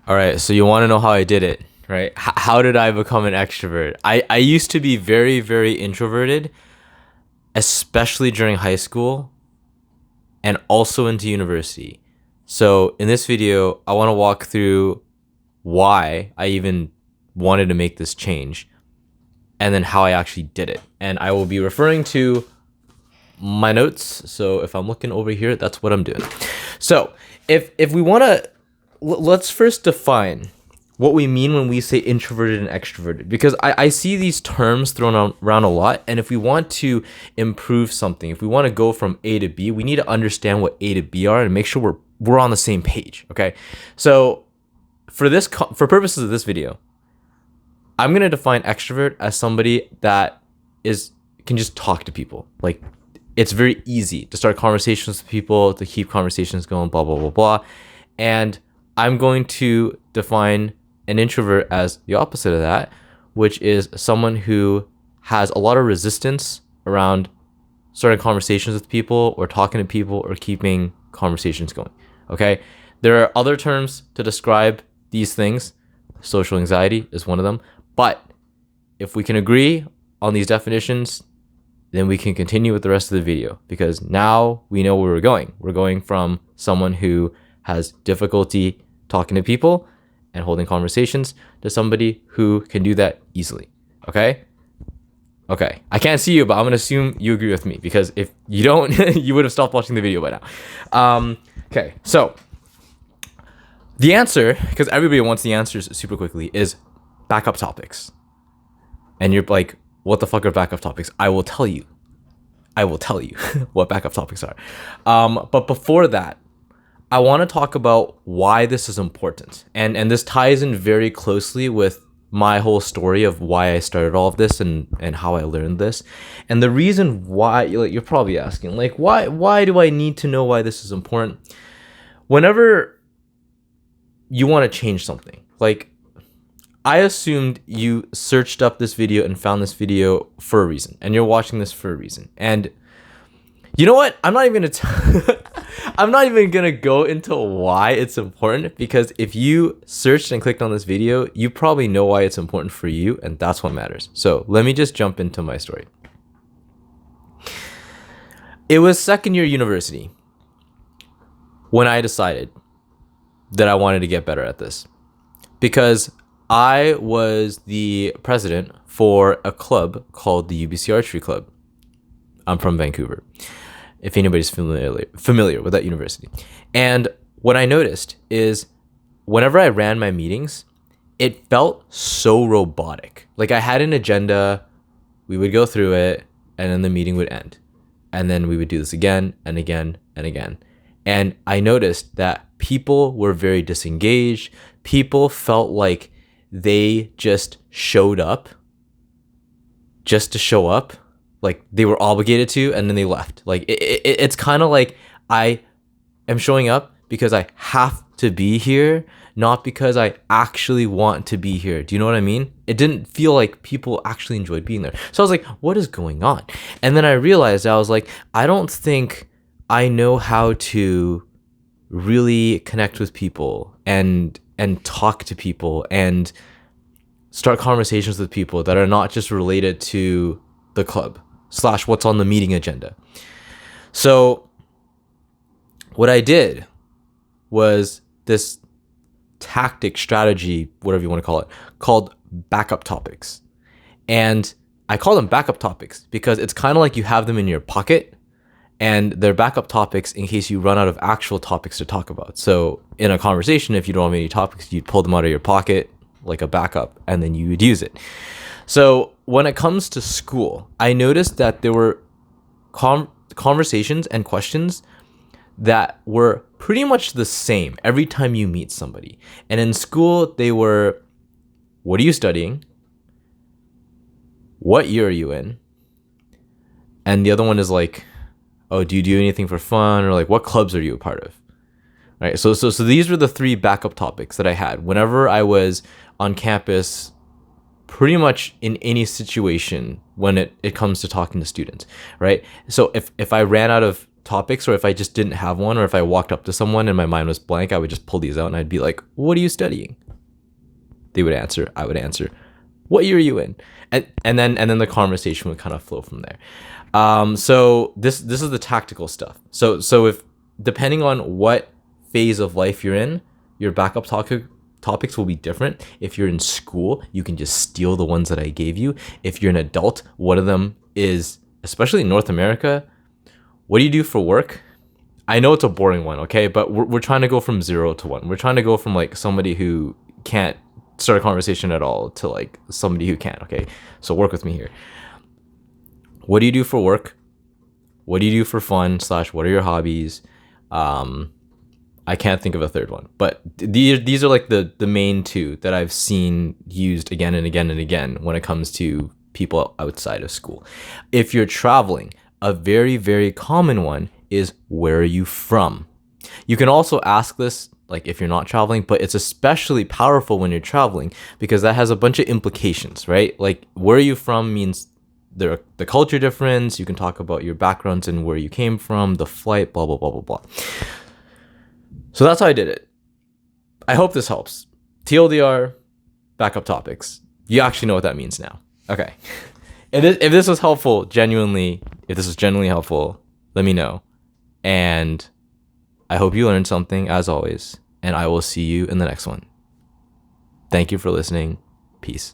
All right, so you want to know how I did it, right? How did I become an extrovert? I used to be very, very introverted, especially during high school and also into university. So in this video, I want to walk through why I even wanted to make this change and then how I actually did it. And I will be referring to my notes. So if I'm looking over here, that's what I'm doing. So if we want to, let's first define what we mean when we say introverted and extroverted, because I see these terms thrown around a lot. And if we want to improve something, if we want to go from A to B, we need to understand what A to B are and make sure we're on the same page. Okay. So for purposes of this video, I'm going to define extrovert as somebody that can just talk to people. Like, it's very easy to start conversations with people, to keep conversations going, blah, blah, blah, blah. And I'm going to define an introvert as the opposite of that, which is someone who has a lot of resistance around starting conversations with people or talking to people or keeping conversations going. Okay. There are other terms to describe these things. Social anxiety is one of them. But if we can agree on these definitions, then we can continue with the rest of the video, because now we know where we're going. We're going from someone who has difficulty talking to people and holding conversations to somebody who can do that easily. Okay? Okay. I can't see you, but I'm going to assume you agree with me, because if you don't, you would have stopped watching the video by now. Okay. So the answer, because everybody wants the answers super quickly, is backup topics. And you're like, what the fuck are backup topics? I will tell you what backup topics are. But before that, I want to talk about why this is important. And this ties in very closely with my whole story of why I started all of this and how I learned this. And the reason why, you're probably asking, like, why do I need to know why this is important? Whenever you want to change something, like, I assumed you searched up this video and found this video for a reason, and you're watching this for a reason. And you know what? I'm not even gonna go into why it's important, because if you searched and clicked on this video, you probably know why it's important for you, and that's what matters. So let me just jump into my story. It was second year university when I decided that I wanted to get better at this, because I was the president for a club called the UBC Archery Club. I'm from Vancouver, if anybody's familiar with that university. And what I noticed is whenever I ran my meetings, it felt so robotic. Like, I had an agenda, we would go through it, and then the meeting would end. And then we would do this again and again and again. And I noticed that people were very disengaged. People felt like they just showed up just to show up, like they were obligated to, and then they left. Like, it's kind of like I am showing up because I have to be here, not because I actually want to be here. Do you know what I mean? It didn't feel like people actually enjoyed being there. So I was like, what is going on? And then I realized, I was like, I don't think I know how to really connect with people and talk to people and start conversations with people that are not just related to the club / what's on the meeting agenda. So what I did was this tactic, strategy, whatever you want to call it, called backup topics. And I call them backup topics because it's kind of like you have them in your pocket, and they're backup topics in case you run out of actual topics to talk about. So in a conversation, if you don't have any topics, you'd pull them out of your pocket like a backup, and then you would use it. So when it comes to school, I noticed that there were conversations and questions that were pretty much the same every time you meet somebody. And in school, they were, what are you studying? What year are you in? And the other one is like, oh, do you do anything for fun? Or like, what clubs are you a part of? Right. So these were the three backup topics that I had whenever I was on campus, pretty much in any situation when it comes to talking to students. Right. So if I ran out of topics, or if I just didn't have one, or if I walked up to someone and my mind was blank, I would just pull these out and I'd be like, "What are you studying?" They would answer. I would answer. What year are you in? And then the conversation would kind of flow from there. So this is the tactical stuff. So if depending on what phase of life you're in, your backup topics will be different. If you're in school, you can just steal the ones that I gave you. If you're an adult, one of them is, especially in North America, what do you do for work? I know it's a boring one, okay? But we're trying to go from 0 to 1. We're trying to go from like somebody who can't start a conversation at all to like somebody who can, okay? So work with me here. What do you do for work? What do you do for fun / what are your hobbies? I can't think of a third one, but these are like the main two that I've seen used again and again and again when it comes to people outside of school. If you're traveling, a very, very common one is, where are you from? You can also ask this like if you're not traveling, but it's especially powerful when you're traveling because that has a bunch of implications, right? Like, where are you from means the culture difference. You can talk about your backgrounds and where you came from, the flight, blah, blah, blah, blah, blah. So that's how I did it. I hope this helps. TLDR, backup topics. You actually know what that means now. Okay. If this was helpful, if this was genuinely helpful, let me know. And I hope you learned something, as always, and I will see you in the next one. Thank you for listening. Peace.